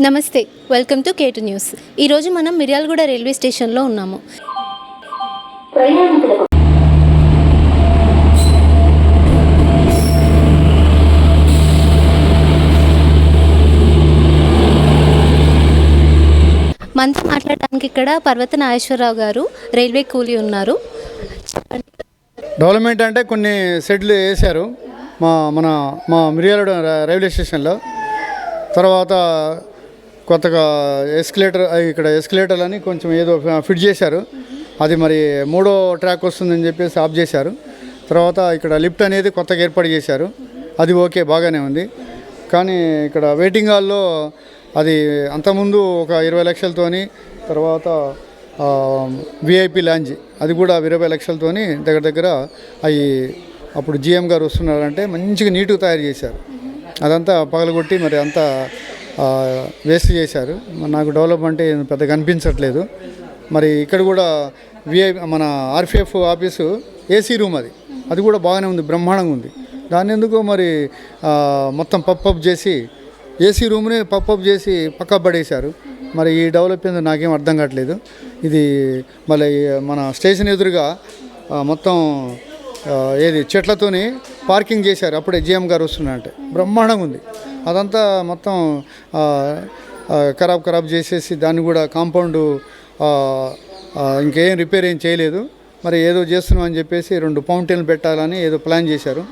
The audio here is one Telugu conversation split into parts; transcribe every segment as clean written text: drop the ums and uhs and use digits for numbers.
నమస్తే, వెల్కమ్ టు K2 న్యూస్. ఈరోజు మనం మిర్యాలగూడ రైల్వే స్టేషన్లో ఉన్నాము. మనతో మాట్లాడడానికి ఇక్కడ పర్వత నాగేశ్వరరావు గారు, రైల్వే కూలీ ఉన్నారు. డెవలప్మెంట్ అంటే కొన్ని షెడ్లు వేశారు మా మిర్యాలగూడ రైల్వే స్టేషన్లో. తర్వాత కొత్తగా ఇక్కడ ఎస్కలేటర్ అని కొంచెం ఏదో ఫిట్ చేశారు. అది మరి 3వ ట్రాక్ వస్తుందని చెప్పేసి ఆఫ్ చేశారు. తర్వాత ఇక్కడ లిఫ్ట్ అనేది కొత్తగా ఏర్పాటు చేశారు. అది ఓకే, బాగానే ఉంది. కానీ ఇక్కడ వెయిటింగ్ హాల్లో అది అంతకుముందు ఒక 20 లక్షలతోని, తర్వాత విఐపి లాంజ్ అది కూడా 20 లక్షలతోని దగ్గర అవి అప్పుడు జిఎం గారు వస్తున్నారంటే మంచిగా నీట్గా తయారు చేశారు. అదంతా పగలగొట్టి మరి అంతా వేస్ట్ చేశారు. నాకు డెవలప్మెంట్ పెద్దగా కనిపించట్లేదు. మరి ఇక్కడ కూడా మన ఆర్పిఎఫ్ ఆఫీసు ఏసీ రూమ్ అది కూడా బాగానే ఉంది, బ్రహ్మాండంగా ఉంది. దాన్ని ఎందుకో మరి మొత్తం పప్అప్ చేసి ఏసీ రూమ్ని పప్అప్ చేసి పక్కా పడేశారు. మరి ఈ డెవలప్ ఏందో నాకేం అర్థం కావట్లేదు. ఇది మళ్ళీ మన స్టేషన్ ఎదురుగా మొత్తం చెట్లతోని పార్కింగ్ చేశారు. అప్పుడే జిఎం గారు వస్తున్నారంటే బ్రహ్మాండంగా ఉంది. అదంతా మొత్తం ఖరాబ్ చేసేసి దాన్ని కూడా కాంపౌండ్ ఇంకేం రిపేర్ ఏం చేయలేదు. మరి ఏదో చేస్తున్నాం అని చెప్పేసి 2 ఫౌంటైన్లు పెట్టాలని ఏదో ప్లాన్ చేశారు.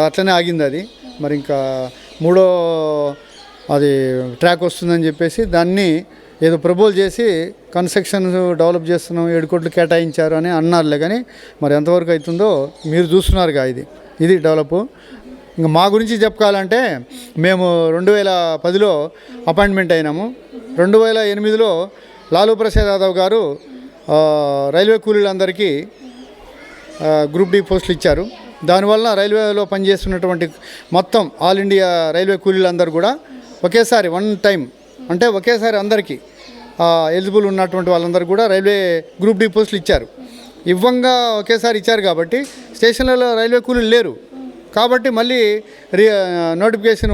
అట్లనే ఆగింది అది. మరి ఇంకా 3వ అది ట్రాక్ వస్తుందని చెప్పేసి దాన్ని ఏదో ప్రపోజ్ చేసి కన్స్ట్రక్షన్ డెవలప్ చేస్తున్నాం, 7 కోట్లు కేటాయించారు అని అన్నారులే. కానీ మరి ఎంతవరకు అవుతుందో మీరు చూస్తున్నారుగా. ఇది డెవలప్. ఇంకా మా గురించి చెప్పుకోవాలంటే మేము 2010లో అపాయింట్మెంట్ అయినాము. 2008లో లాలూ ప్రసాద్ యాదవ్ గారు రైల్వే కూలీలందరికీ గ్రూప్ డి పోస్టులు ఇచ్చారు. దానివల్ల రైల్వేలో పనిచేస్తున్నటువంటి మొత్తం ఆల్ ఇండియా రైల్వే కూలీలందరూ కూడా ఒకేసారి ఒకేసారి అందరికీ ఎలిజిబుల్ ఉన్నటువంటి వాళ్ళందరూ కూడా రైల్వే గ్రూప్ డి పోస్టులు ఇచ్చారు. ఇవ్వంగా ఒకేసారి ఇచ్చారు కాబట్టి స్టేషన్లలో రైల్వే కూలీలు లేరు. కాబట్టి మళ్ళీ నోటిఫికేషన్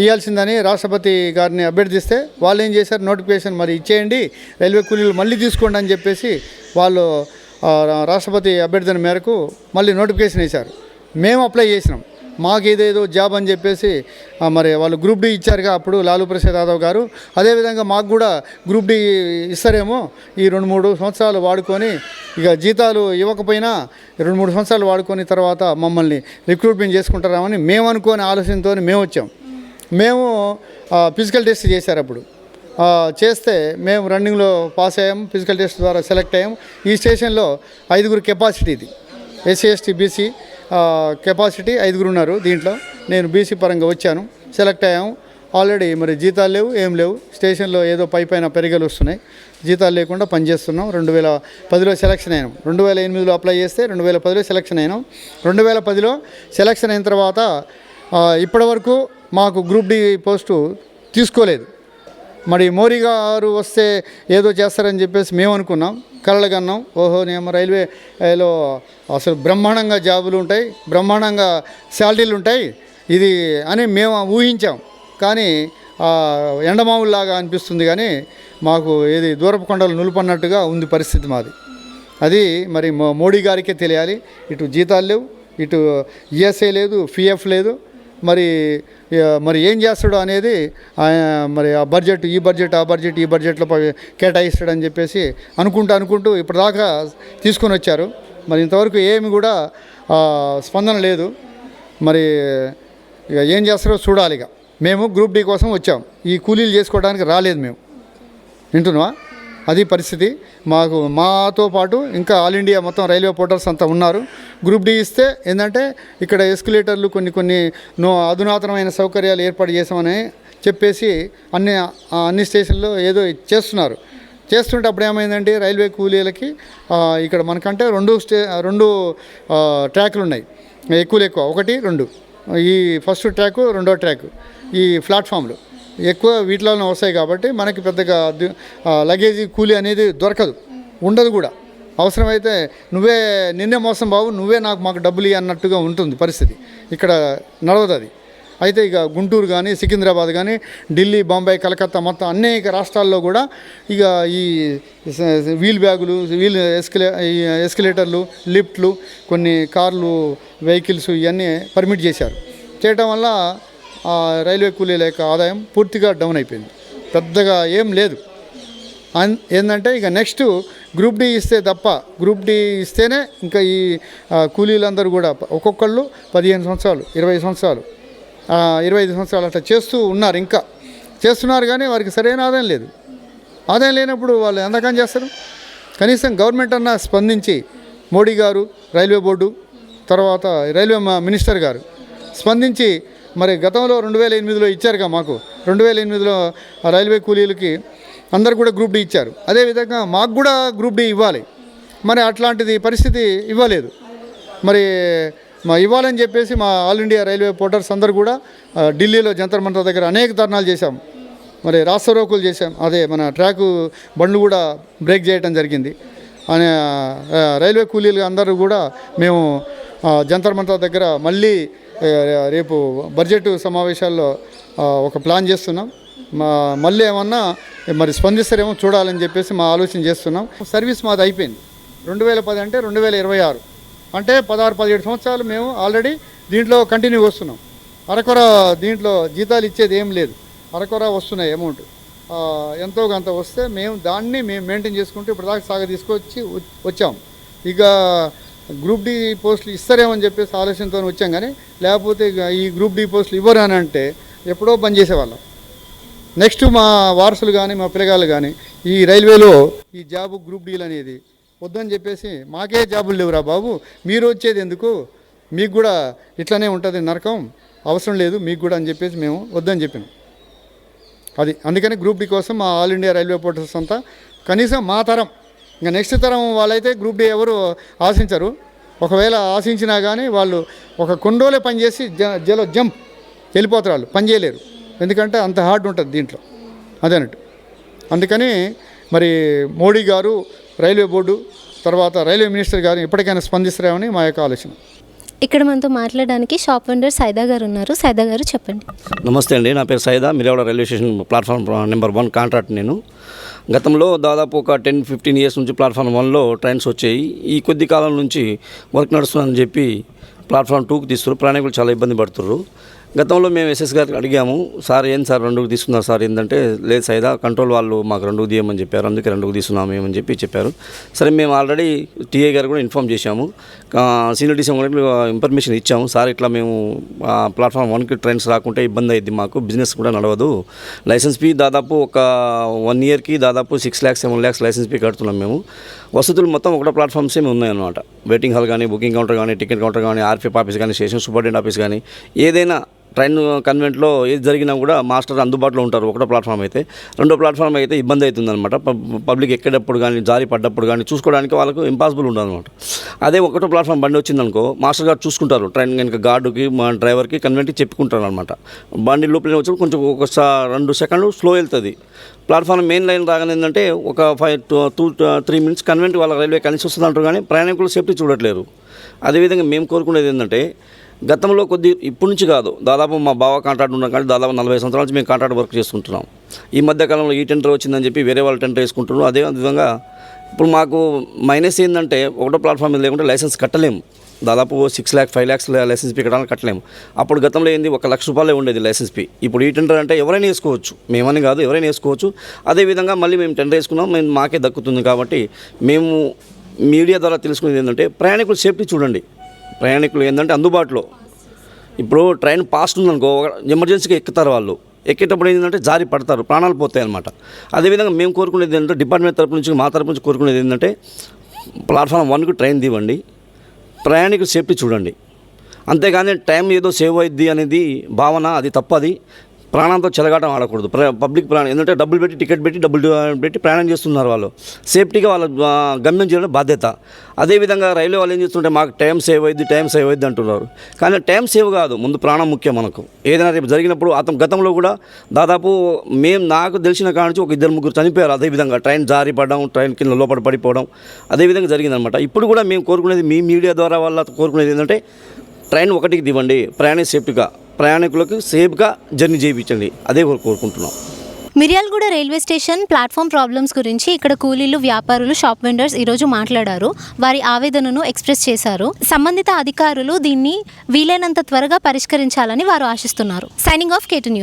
ఇవ్వాల్సిందని రాష్ట్రపతి గారిని అభ్యర్థిస్తే వాళ్ళు ఏం చేశారు, నోటిఫికేషన్ మరి ఇచ్చేయండి, రైల్వే కూలీలు మళ్ళీ తీసుకోండి అని చెప్పేసి వాళ్ళు రాష్ట్రపతి అభ్యర్థన మేరకు మళ్ళీ నోటిఫికేషన్ వేశారు. మేము అప్లై చేసినాం. మాకు ఏదేదో జాబ్ అని చెప్పేసి మరి వాళ్ళు గ్రూప్ డి ఇచ్చారుగా అప్పుడు లాలూ ప్రసాద్ యాదవ్ గారు. అదేవిధంగా మాకు కూడా గ్రూప్ డి ఇస్తారేమో, ఈ 2-3 సంవత్సరాలు వాడుకొని, ఇక జీతాలు ఇవ్వకపోయినా 2-3 సంవత్సరాలు వాడుకొని తర్వాత మమ్మల్ని రిక్రూట్మెంట్ చేసుకుంటారామని మేము అనుకోని ఆలోచనతో మేము వచ్చాం. మేము ఫిజికల్ టెస్ట్ చేశారు. అప్పుడు చేస్తే మేము రన్నింగ్లో పాస్ అయ్యాము, ఫిజికల్ టెస్ట్ ద్వారా సెలెక్ట్ అయ్యాము. ఈ స్టేషన్లో 5 కెపాసిటీ, ఇది ఎస్సీ ఎస్టీ బీసీ కెపాసిటీ 5 ఉన్నారు. దీంట్లో నేను బీసీ పరంగా వచ్చాను, సెలెక్ట్ అయ్యాము. ఆల్రెడీ మరి జీతాలు లేవు, ఏం లేవు. స్టేషన్లో ఏదో పైన పెరిగలు వస్తున్నాయి, జీతాలు లేకుండా పనిచేస్తున్నాం. 2010లో సెలక్షన్ అయినాం. 2008లో అప్లై చేస్తే 2010లో సెలక్షన్ అయినాం. 2010లో సెలక్షన్ అయిన తర్వాత ఇప్పటి వరకు మాకు గ్రూప్ డి పోస్టు తీసుకోలేదు. మరి మోరీ గారు వస్తే ఏదో చేస్తారని చెప్పేసి మేము అనుకున్నాం, కలలుగన్నాం. ఓహో నేమో రైల్వేలో అసలు బ్రహ్మాండంగా జాబులు ఉంటాయి, బ్రహ్మాండంగా శాలరీలు ఉంటాయి ఇది అని మేము ఊహించాం. కానీ ఎండమావుల్లాగా అనిపిస్తుంది. కానీ మాకు ఏది దూరపు కొండలు నులుపన్నట్టుగా ఉంది పరిస్థితి మాది. అది మరి మోడీ గారికే తెలియాలి. ఇటు జీతాలు లేవు, ఇటు ఈఎస్ఐ లేదు, పిఎఫ్ లేదు. మరి ఏం చేస్తాడు అనేది మరి ఆ బడ్జెట్ ఈ బడ్జెట్లో కేటాయిస్తాడని చెప్పేసి అనుకుంటూ ఇప్పటిదాకా తీసుకొని వచ్చారు. మరి ఇంతవరకు ఏమి కూడా స్పందన లేదు. మరి ఇక ఏం చేస్తారో చూడాలి. ఇక మేము గ్రూప్ డి కోసం వచ్చాం, ఈ కూలీలు చేసుకోవడానికి రాలేదు మేము. వింటున్నావా? అది పరిస్థితి. మాతో పాటు ఇంకా ఆల్ ఇండియా మొత్తం రైల్వే పోర్టర్స్ అంతా ఉన్నారు. గ్రూప్ డి ఇస్తే ఏంటంటే ఇక్కడ ఎస్కలేటర్లు కొన్ని అధునాతనమైన సౌకర్యాలు ఏర్పాటు చేసామని చెప్పేసి అన్ని స్టేషన్లో ఏదో చేస్తుంటే అప్పుడు ఏమైందంటే రైల్వే కూలీలకి ఇక్కడ మనకంటే 2 ట్రాక్లు ఉన్నాయి, ఎక్కువ 1, 2. ఈ ఫస్ట్ ట్రాకు, 2వ ట్రాకు ఈ ప్లాట్ఫామ్లు ఎక్కువ వీటిలోనే వస్తాయి. కాబట్టి మనకి పెద్దగా లగేజీ కూలీ అనేది ఉండదు కూడా. అవసరమైతే నిన్నే మోసం బాబు, మాకు డబ్బులు అన్నట్టుగా ఉంటుంది పరిస్థితి. ఇక్కడ నడవదు అది. అయితే ఇక గుంటూరు కానీ సికింద్రాబాద్ కానీ ఢిల్లీ బాంబే కలకత్తా మొత్తం అనేక రాష్ట్రాల్లో కూడా ఇక ఈ వీల్ బ్యాగులు ఎస్కలేటర్లు లిఫ్ట్లు కొన్ని కార్లు వెహికల్స్ ఇవన్నీ పర్మిట్ చేశారు. చేయటం వల్ల ఆ రైల్వే కూలీల యొక్క ఆదాయం పూర్తిగా డౌన్ అయిపోయింది. పెద్దగా ఏం లేదు. ఏంటంటే ఇక నెక్స్ట్ గ్రూప్ డి ఇస్తే తప్ప గ్రూప్ డి ఇస్తేనే ఇంకా ఈ కూలీలందరూ కూడా ఒక్కొక్కళ్ళు 15 సంవత్సరాలు 20 సంవత్సరాలు 25 సంవత్సరాలు అట్లా చేస్తూ ఉన్నారు. ఇంకా చేస్తున్నారు కానీ వారికి సరైన ఆదాయం లేదు. ఆదాయం లేనప్పుడు వాళ్ళు ఎంతకని చేస్తారు? కనీసం గవర్నమెంట్ అన్న స్పందించి మోడీ గారు, రైల్వే బోర్డు, తర్వాత రైల్వే మినిస్టర్ గారు స్పందించి మరి గతంలో 2008లో ఇచ్చారుగా మాకు 2008లో రైల్వే కూలీలకి అందరు కూడా గ్రూప్ డి ఇచ్చారు. అదేవిధంగా మాకు కూడా గ్రూప్ డి ఇవ్వాలి. మరి అట్లాంటిది పరిస్థితి ఇవ్వలేదు. మరి ఇవ్వాలని చెప్పేసి మా ఆల్ ఇండియా రైల్వే పోర్టర్స్ అందరూ కూడా ఢిల్లీలో జంతర్ మంతర్ దగ్గర అనేక ధర్నాలు చేశాం. మరి రాస్తారోకోలు చేశాం. అదే మన ట్రాకు బండ్లు కూడా బ్రేక్ చేయడం జరిగింది. రైల్వే కూలీలు అందరూ కూడా మేము జంతర్ మంతర్ దగ్గర మళ్ళీ రేపు బడ్జెట్ సమావేశాల్లో ఒక ప్లాన్ చేస్తున్నాం. మళ్ళీ ఏమన్నా మరి స్పందిస్తారేమో చూడాలని చెప్పేసి మా ఆలోచన చేస్తున్నాం. సర్వీస్ మాది అయిపోయింది. 2010 అంటే 2026 అంటే 16-17 సంవత్సరాలు మేము ఆల్రెడీ దీంట్లో కంటిన్యూ వస్తున్నాం. అరకొర దీంట్లో జీతాలు ఇచ్చేది ఏం లేదు. అరకొర వస్తున్నాయి అమౌంట్ ఎంతో కొంత వస్తే మేము దాన్ని మెయింటైన్ చేసుకుంటూ ఇప్పటిదాకా సాగ తీసుకొచ్చి వచ్చాం. ఇక గ్రూప్ డి పోస్టులు ఇస్తారేమని చెప్పేసి ఆలోచనతో వచ్చాం. కానీ లేకపోతే ఈ గ్రూప్ డి పోస్టులు ఇవ్వరు అని అంటే ఎప్పుడో బంద్ చేసేవాళ్ళం. నెక్స్ట్ మా వారసులు కానీ మా పిల్లగాళ్ళు కానీ ఈ రైల్వేలో ఈ జాబు గ్రూప్ డీలు అనేది వద్దని చెప్పేసి మాకే జాబులు లేవురా బాబు, మీరు వచ్చేది ఎందుకు, మీకు కూడా ఇట్లనే ఉంటుంది నరకం, అవసరం లేదు మీకు కూడా అని చెప్పేసి మేము వద్దని చెప్పినాం. అందుకని గ్రూప్ డి కోసం మా ఆల్ ఇండియా రైల్వే పోర్టర్స్ అంతా కనీసం మా తరం, ఇంకా నెక్స్ట్ తరం వాళ్ళైతే గ్రూప్ డి ఎవరు ఆశించరు. ఒకవేళ ఆశించినా కానీ వాళ్ళు ఒక కొండోలే పనిచేసి జంప్ వెళ్ళిపోతారు. వాళ్ళు పని చేయలేరు. ఎందుకంటే అంత హార్డ్ ఉంటుంది దీంట్లో అదేనట్టు. అందుకని మరి మోడీ గారు, రైల్వే బోర్డు, తర్వాత రైల్వే మినిస్టర్ గారు ఎప్పటికైనా స్పందిస్తారేమని మా యొక్క ఆలోచన. ఇక్కడ మనతో మాట్లాడడానికి షాప్ ఓనర్ సైదా గారు ఉన్నారు. సైదా గారు చెప్పండి. నమస్తే అండి, నా పేరు Saida, Miryalawada railway station platform number 1 contract. నేను గతంలో దాదాపు ఒక 10-15 ఇయర్స్ నుంచి ప్లాట్ఫామ్ 1లో ట్రైన్స్ వచ్చాయి. ఈ కొద్ది కాలం నుంచి వర్క్ నడుస్తుందని చెప్పి ప్లాట్ఫామ్ 2కి తీస్తున్నారు. ప్రయాణికులు చాలా ఇబ్బంది పడుతున్నారు. గతంలో మేము ఎస్ఎస్ గారికి అడిగాము, సార్ ఏంటి సార్ 2కి తీసుకున్నారు సార్, ఏంటంటే లేదు సైదా కంట్రోల్ వాళ్ళు మాకు 2కి తీయమని చెప్పారు, అందుకే 2కి తీసుకున్నాము ఏమని చెప్పారు. సరే మేము ఆల్రెడీ టీఏ గారు కూడా ఇన్ఫామ్ చేశాము, సీనియర్ డీసీ కూడా ఇన్ఫర్మేషన్ ఇచ్చాము. సార్ ఇట్లా మేము ప్లాట్ఫామ్ 1కి ట్రైన్స్ రాకుంటే ఇబ్బంది అయింది, మాకు బిజినెస్ కూడా నడవదు, లైసెన్స్ ఫీ దాదాపు ఒక 1 ఇయర్కి దాదాపు 6 lakhs 7 lakhs లైసెన్స్ ఫీ కడుతున్నాం మేము. వసతులు మొత్తం ఒకటే ప్లాట్ఫామ్స్ ఏమి ఉన్నాయన్నమాట. వెయిటింగ్ హాల్ కానీ, బుకింగ్ కౌంటర్ కానీ, టికెట్ కౌంటర్ కానీ, ఆర్పిఎఫ్ ఆఫీస్ కానీ, స్టేషన్ సూపరింటెండెంట్ ఆఫీస్ కానీ, ఏదైనా ట్రైన్ కన్వెంట్లో ఏది జరిగినా కూడా మాస్టర్ అందుబాటులో ఉంటారు. ఒకటో ప్లాట్ఫామ్ అయితే, రెండో ప్లాట్ఫామ్ అయితే ఇబ్బంది అవుతుందన్నమాట. పబ్లిక్ ఎక్కేటప్పుడు కానీ, జారి పడ్డప్పుడు కానీ చూసుకోవడానికి వాళ్ళకు ఇంపాసిబుల్ ఉండదన్నమాట. అదే ఒకటో ప్లాట్ఫామ్ బండి వచ్చిందనుకో, మాస్టర్ గారు చూసుకుంటారు. ట్రైన్ కనుక గార్డుకి, మా డ్రైవర్కి కన్వెంట్కి చెప్పుకుంటారు అనమాట. బండి లోపల వచ్చి కొంచెం ఒక 2 సెకండ్లు స్లో వెళ్తుంది. ప్లాట్ఫామ్ మెయిన్ లైన్ రాగానే ఏంటంటే ఒక 5-3 minutes కన్వెంట్ వాళ్ళ రైల్వే కలిసి వస్తుంది అంటారు, కానీ ప్రయాణికులు సేఫ్టీ చూడట్లేరు. అదేవిధంగా మేము కోరుకునేది ఏంటంటే, గతంలో ఇప్పటి నుంచి కాదు, దాదాపు మా బావ కాంట్రాక్ట్ ఉన్నాం కానీ దాదాపు 40 సంవత్సరాల నుంచి మేము కాంట్రాక్ట్ వర్క్ చేసుకుంటున్నాం. ఈ మధ్యకాలంలో ఈ టెండర్ వచ్చిందని చెప్పి వేరే వాళ్ళు టెండర్ వేసుకుంటున్నారు. అదే విధంగా ఇప్పుడు మాకు మైనస్ ఏంటంటే, ఒకటో ప్లాట్ఫామ్ మీద లేకుంటే లైసెన్స్ కట్టలేము. దాదాపు 6 lakhs 5 lakhs లైసెన్స్ ఫీ కట్టాలని కట్టలేము. అప్పుడు గతంలో ఏంది 1 లక్ష రూపాయలే ఉండేది లైసెన్స్ ఫీ. ఇప్పుడు ఈ టెండర్ అంటే ఎవరైనా వేసుకోవచ్చు, మేమని కాదు ఎవరైనా వేసుకోవచ్చు. అదేవిధంగా మళ్ళీ మేము టెండర్ వేసుకున్నాం, మేము మాకే దక్కుతుంది. కాబట్టి మేము మీడియా ద్వారా తెలుసుకునేది ఏంటంటే, ప్రయాణికులు సేఫ్టీ చూడండి. ప్రయాణికులు ఏంటంటే అందుబాటులో, ఇప్పుడు ట్రైన్ పాస్ట్ ఉందనుకో, ఎమర్జెన్సీగా ఎక్కుతారు వాళ్ళు. ఎక్కేటప్పుడు ఏంటంటే జారి పడతారు, ప్రాణాలు పోతాయి అన్నమాట. అదేవిధంగా మేము కోరుకునేది ఏంటంటే, డిపార్ట్మెంట్ తరపు నుంచి మా తరపు నుంచి కోరుకునేది ఏంటంటే, ప్లాట్ఫామ్ 1కి ట్రైన్ దివ్వండి, ప్రయాణికులు సేఫ్టీ చూడండి. అంతేగాని టైం ఏదో సేవ్ అయ్యిద్ది అనేది భావన అది తప్పది. ప్రాణంతో చెలగాటం ఆడకూడదు. పబ్లిక్ ప్రాణం ఎందుకంటే డబ్బులు పెట్టి టికెట్ పెట్టి డబ్బులు పెట్టి ప్రయాణం చేస్తున్నారు. వాళ్ళు సేఫ్టీగా వాళ్ళ గమ్యం చేయడం బాధ్యత. అదేవిధంగా రైల్వే వాళ్ళు ఏం చేస్తుంటే, మాకు టైం సేవ్ అయ్యిద్ది అంటున్నారు. కానీ టైం సేవ్ కాదు, ముందు ప్రాణం ముఖ్యం మనకు. ఏదైనా రేపు జరిగినప్పుడు గతంలో కూడా దాదాపు నాకు తెలిసిన కాడ నుంచి ఒక 2-3 చనిపోయారు. అదేవిధంగా ట్రైన్ జారి పడడం, ట్రైన్ కింద లోపల పడిపోవడం అదేవిధంగా జరిగిందనమాట. ఇప్పుడు కూడా మేము కోరుకునేది, మీ మీడియా ద్వారా వాళ్ళ కోరుకునేది ఏంటంటే, ట్రైన్ 1కి దివ్వండి, ప్రయాణికులు సేఫ్టీగా. ప్రయాణికులకు సేఫ్గా జర్నీ చేయించండి, అదే కోరుకుంటున్నాం. Miryalaguda railway station platform problems గురించి ఇక్కడ కూలీలు, వ్యాపారులు, షాప్ వెండర్స్ ఈరోజు మాట్లాడారు. వారి ఆవేదనను ఎక్స్ప్రెస్ చేశారు. సంబంధిత అధికారులు దీన్ని వీలైనంత త్వరగా పరిష్కరించాలని వారు ఆశిస్తున్నారు. Signing off కేటు news.